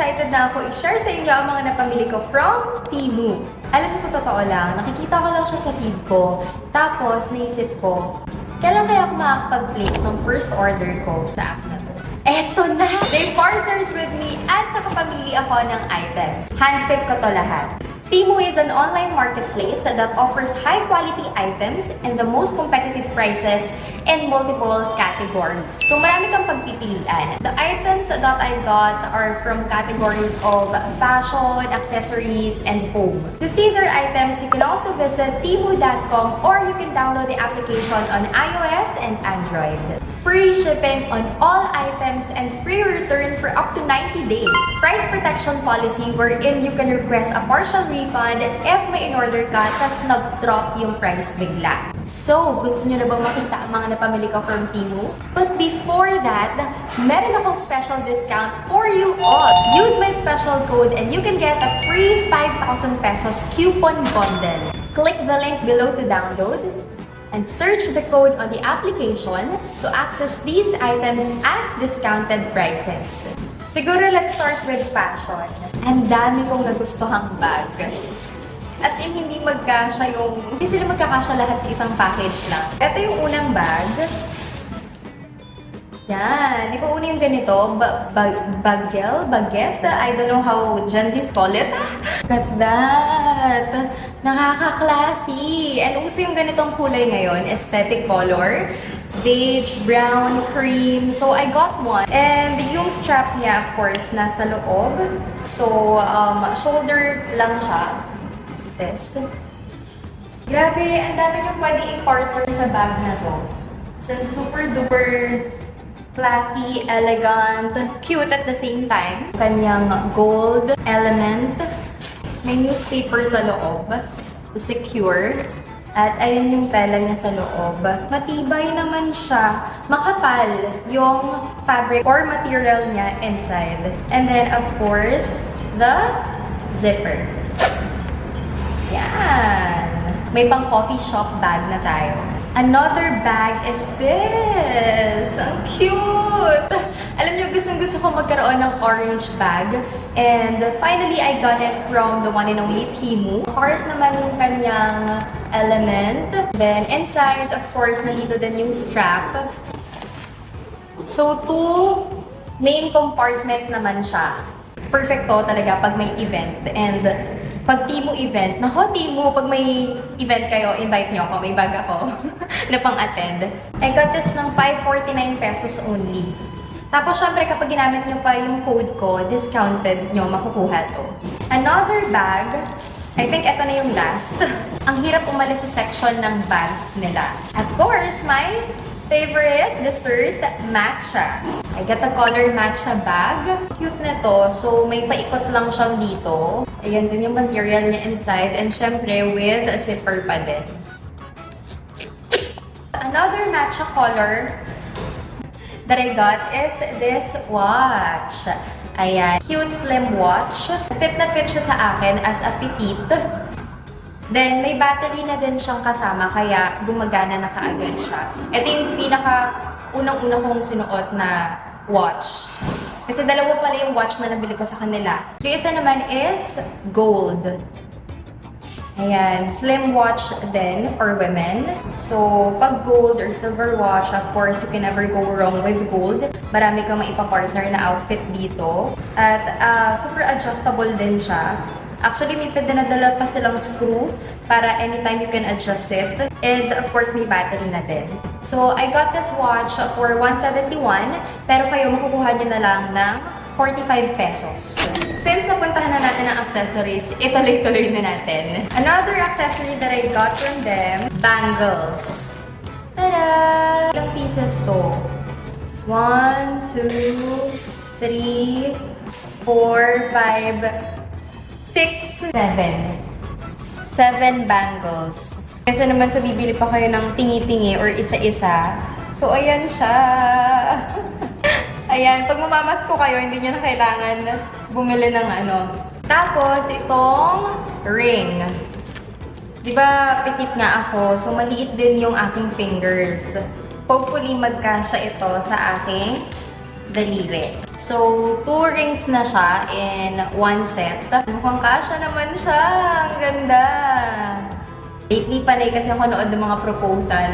excited na ako i-share sa inyo ang mga napamili ko from Temu. Alam mo, sa totoo lang, nakikita ko lang siya sa feed ko. Tapos, naisip ko, kailan kaya ako makakapag-place ng first order ko sa app na to? Eto na! They partnered with me at nakapamili ako ng items. Handpick ko to lahat. Temu is an online marketplace that offers high-quality items and the most competitive prices in multiple categories. So marami kang pagpipilian. The items that I got are from categories of fashion, accessories, and home. To see their items, you can also visit temu.com or you can download the application on iOS and Android. Free shipping on all items and free return for up to 90 days. Price protection policy wherein you can request a partial refund if may in-order ka tas nag-drop yung price bigla. So, gusto nyo na ba makita ang mga napamili ko from Temu? But before that, meron akong special discount for you all. Use my special code and you can get a free 5,000 pesos coupon bundle. Click the link below to download and search the code on the application to access these items at discounted prices. Siguro let's start with fashion. Ang dami kong nagustuhang bag. As in, hindi sila magkakasya lahat sa isang package lang. Ito yung unang bag. Yan. Di ba una yung ganito? Baguette? I don't know how Gen Z's call it. Look at that! Nakaka-classy! And uso yung ganitong kulay ngayon, aesthetic color. Beige, brown, cream. So, I got one. And yung strap niya, of course, nasa loob. So, shoulder lang siya. This. Grabe, ang dami niyong pwede i-partner sa bag na to. So, super duper classy, elegant, cute at the same time. Kanyang gold element. May newspaper sa loob to secure. At ayun yung tela niya sa loob. Matibay naman siya. Makapal yung fabric or material niya inside. And then, of course, the zipper. Yan. May pang coffee shop bag na tayo. Another bag is this. Ang cute! Alam niyo, gustong-gusto ko magkaroon ng orange bag. And finally, I got it from the one and only Temu. Heart naman yung kanyang element. Then inside, of course, nandito din yung strap. So, two main compartment naman siya. Perfecto talaga pag may event. And pag Temu event, nako Temu, pag may event kayo, invite nyo ako, may bag ako na pang-attend. I got this ng 549 pesos only. Tapos syempre kapag ginamit nyo pa yung code ko, discounted nyo, makukuha to. Another bag, I think ito na yung last. Ang hirap umalis sa section ng bags nila. Of course, my favorite dessert, matcha. I got a color matcha bag. Cute na to. So, may paikot lang siyang dito. Ayan din yung material niya inside. And syempre, with a zipper pa din. Another matcha color that I got is this watch. Ayan. Cute slim watch. Fit na fit siya sa akin as a petite. Then, may battery na din siyang kasama, kaya gumagana na kaagad siya. Ito yung unang-una kong sinuot na watch. Kasi dalawa pala yung watch na nabili ko sa kanila. Yung isa naman is gold. Ayan, slim watch din for women. So, pag gold or silver watch, of course, you can never go wrong with gold. Marami kang maipa-partner na outfit dito. At super adjustable din siya. Actually, may pinadala pa silang screw para anytime you can adjust it. And of course, may battery na din. So, I got this watch for 171, pero kayo makukuha nyo na lang ng 45 pesos. Since napuntahan na natin ang accessories, ituloy-tuloy na natin. Another accessory that I got from them, bangles. Tada! Ilang pieces to? 1, 2, 3, 4, 5, 6, 7. 7 bangles. Kasi naman sa bibili pa kayo ng tingi-tingi or isa-isa. So, ayan siya. Ayan, pag mamamasko kayo, hindi nyo na kailangan bumili ng ano. Tapos, itong ring. Di ba, petite nga ako, so maliit din yung aking fingers. Hopefully, magkasya ito sa aking daliri. So, 2 rings na siya in 1 set. Mukhang kasya naman siya. Ang ganda. Lately, panay kasi ako nood ng mga proposal.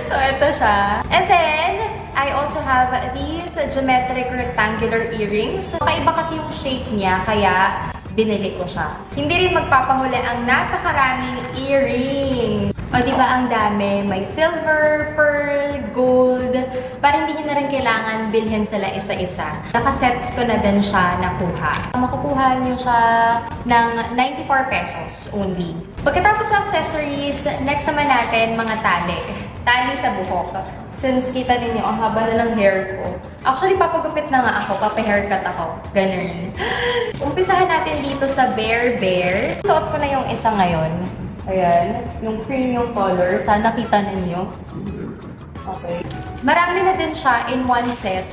So, ito siya. And then, I also have these geometric rectangular earrings. Kakaiba kasi yung shape niya, kaya binili ko siya. Hindi rin magpapahuli ang napakaraming earring. O diba ang dami? May silver, pearl, gold. Para hindi nyo na rin kailangan bilhin sila isa-isa. Nakaset ko na din siya nakuha. Makukuha nyo siya ng 94 pesos only. Pagkatapos sa accessories, next naman natin mga tali. Tali sa buhok. Since kita ninyo, ang haba na ng hair ko. Actually, papagupit na nga ako. Papa-haircut ako. Ganun. Umpisahan natin dito sa Bear Bear. Suot ko na yung isa ngayon. Ayan. Yung cream yung color. Sana kita ninyo. Okay. Marami na din siya in 1 set.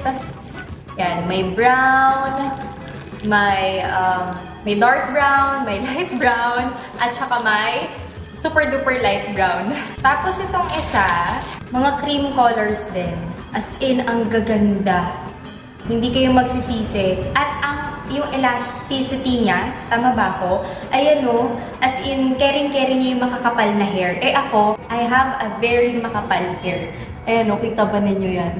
Yan. May brown. May dark brown. May light brown. At saka may super duper light brown. Tapos itong isa, mga cream colors din. As in, ang gaganda. Hindi kayo magsisisi. At yung elasticity niya, tama ba ako? Ayan o, as in, caring-caring niya yung makakapal na hair. Eh ako, I have a very makapal hair. Ayan o, kita ba ninyo yan?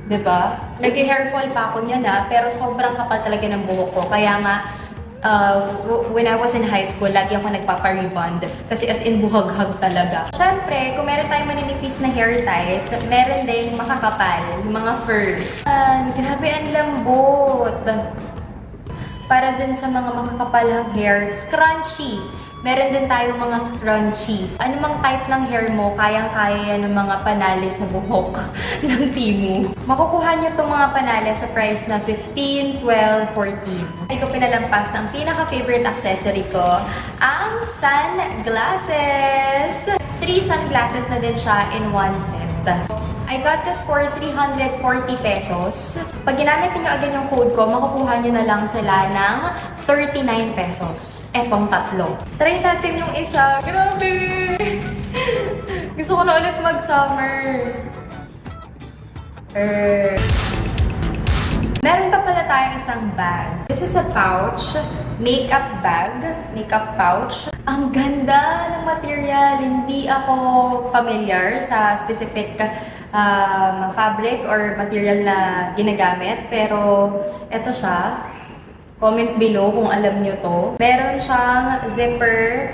Diba? Nag-hairfall pa ako niya na, pero sobrang kapal talaga ng buhok ko. Kaya nga, when I was in high school, lagi ako nagpapa-rebond. Kasi as in, buhag-hag talaga. Siyempre, kung meron tayong maninipis na hair ties, meron din makakapal, mga fur. Grabe, ang lambot. Para din sa mga makakapalang hair, scrunchy. Meron din tayong mga scrunchy. Ano mang type ng hair mo, kayang-kaya yan ng mga panali sa buhok ng Temu. Makukuha nyo itong mga panali sa price na 15, 12, 14. Hindi ko pinalampas ang pinaka-favorite accessory ko, ang sunglasses. 3 sunglasses na din siya in 1 set. I got this for 340 pesos. Pag ginamit niyo agad yung code ko, makukuha niyo na lang sila ng 39 pesos. Etong tatlo. Try natin yung isa. Grabe! Gusto ko na ulit mag-summer. Meron pa pala tayong isang bag. This is a pouch. Makeup bag. Makeup pouch. Ang ganda ng material. Hindi ako familiar sa specific fabric or material na ginagamit. Pero eto siya. Comment below kung alam nyo to. Meron siyang zipper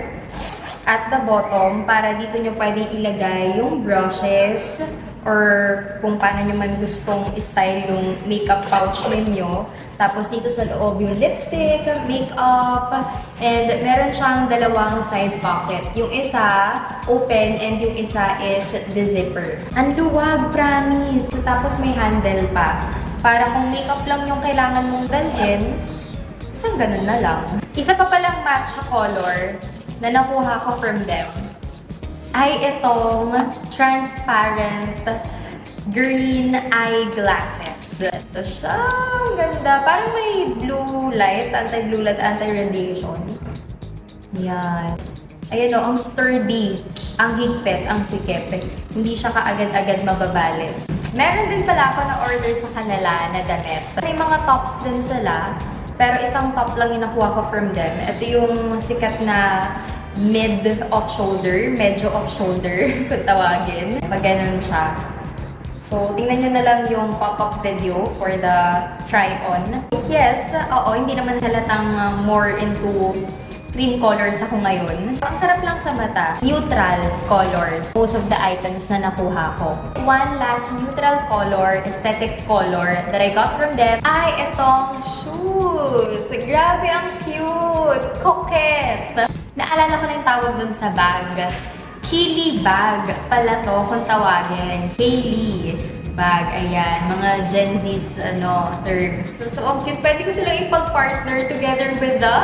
at the bottom para dito nyo pwedeng ilagay yung brushes or kung paano nyo man gustong style yung makeup pouch ninyo. Tapos dito sa loob yung lipstick, makeup, and meron siyang dalawang side pocket. Yung isa open and yung isa is the zipper. Ang luwag, promise! Tapos may handle pa. Para kung makeup lang yung kailangan mong dalhin, isang ganun na lang. Isa pa palang match color na nakuha ko from them ay itong transparent green eyeglasses. Ito siya. Ang ganda. Parang may blue light, anti-blue light, anti-radiation. Yan. Ayan o, ang sturdy, ang higpit, ang sikip. Hindi siya kaagad-agad mababali. Meron din pala ako na order sa kanila na damit. May mga tops din sila, pero isang top lang yung nakuha ko from them. Ito yung sikat na mid off-shoulder, medyo off-shoulder, kung tawagin. Pag ganun siya. So, tingnan nyo na lang yung pop-up video for the try-on. Yes, oo, hindi naman halatang more into cream colors ako ngayon. Ang sarap lang sa mata. Neutral colors. Most of the items na nakuha ko. One last neutral color, aesthetic color that I got from them ay itong shoes. Grabe, ang cute! Coquette! Naalala ko na yung tawag dun sa bag. Kili bag pala to kung tawagin. Kaylee bag. Ayan, mga Gen Z's terms. So, ang cute. Pwede ko silang ipag-partner together with the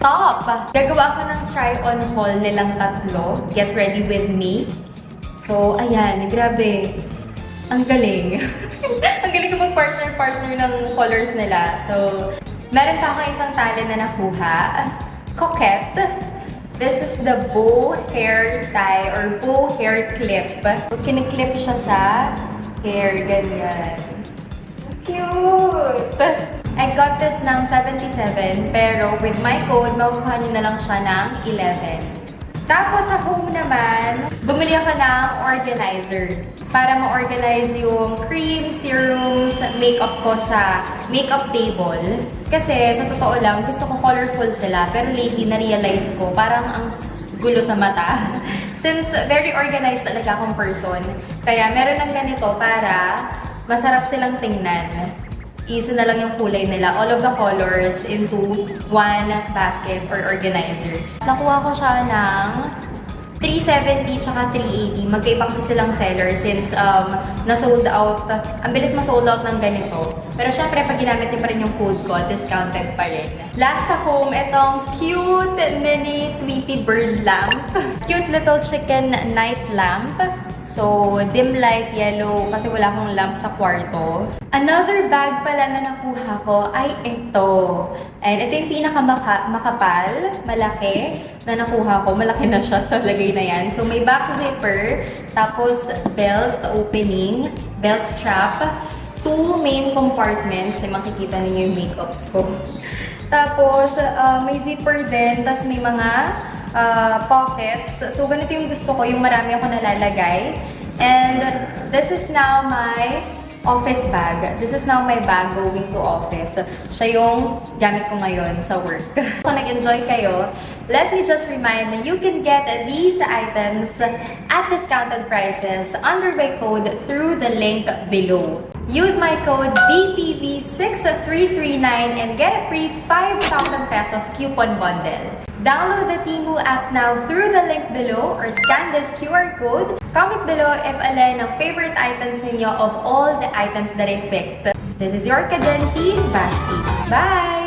top. Gagawa ako ng try-on haul nilang tatlo. Get ready with me. So, ayan. Grabe. Ang galing. Ang galing ko mag-partner ng colors nila. So, meron pa akong isang tali na nakuha. Coquette. This is the bow hair tie or bow hair clip. Kiniklip siya sa hair, ganyan. Cute! I got this ng 77, pero with my code, makukuha nyo na lang siya ng 11. Tapos sa home naman, bumili ako ng organizer para ma-organize yung cream, serums, makeup ko sa makeup table. Kasi sa totoo lang, gusto ko colorful sila. Pero lately, na-realize ko, parang ang gulo sa mata. Since very organized talaga akong person. Kaya meron ng ganito para masarap silang tingnan. Isa na lang yung kulay nila, all of the colors into one basket or organizer. Nakuha ko siya ng 370 tsaka 380. Magkaiba kasi silang seller since na-sold out. Ang bilis ma-sold out ng ganito. Pero syempre, pag ginamit niyo pa rin yung code ko, discounted pa rin. Last sa home, itong cute mini Tweety bird lamp. Cute little chicken night lamp. So, dim light yellow kasi wala akong lamp sa kwarto. Another bag pala na nakuha ko ay ito. And ito yung pinaka-makapal, malaki, na nakuha ko. Malaki na siya sa lagay na yan. So, may back zipper, tapos belt opening, belt strap, 2 main compartments. Makikita niyo yung makeups ko. Tapos, may zipper din, tapos may mga pockets. So, ganito yung gusto ko, yung marami ako nalalagay. And this is now my office bag. This is now my bag going to office. Siya yung gamit ko ngayon sa work. Kung nag-enjoy kayo, let me just remind na you can get these items at discounted prices under my code through the link below. Use my code DPV6339 and get a free 5,000 pesos coupon bundle. Download the Temu app now through the link below or scan this QR code. Comment below if alin ang favorite items ninyo of all the items that I picked. This is your Kadensi, Vashti. Bye!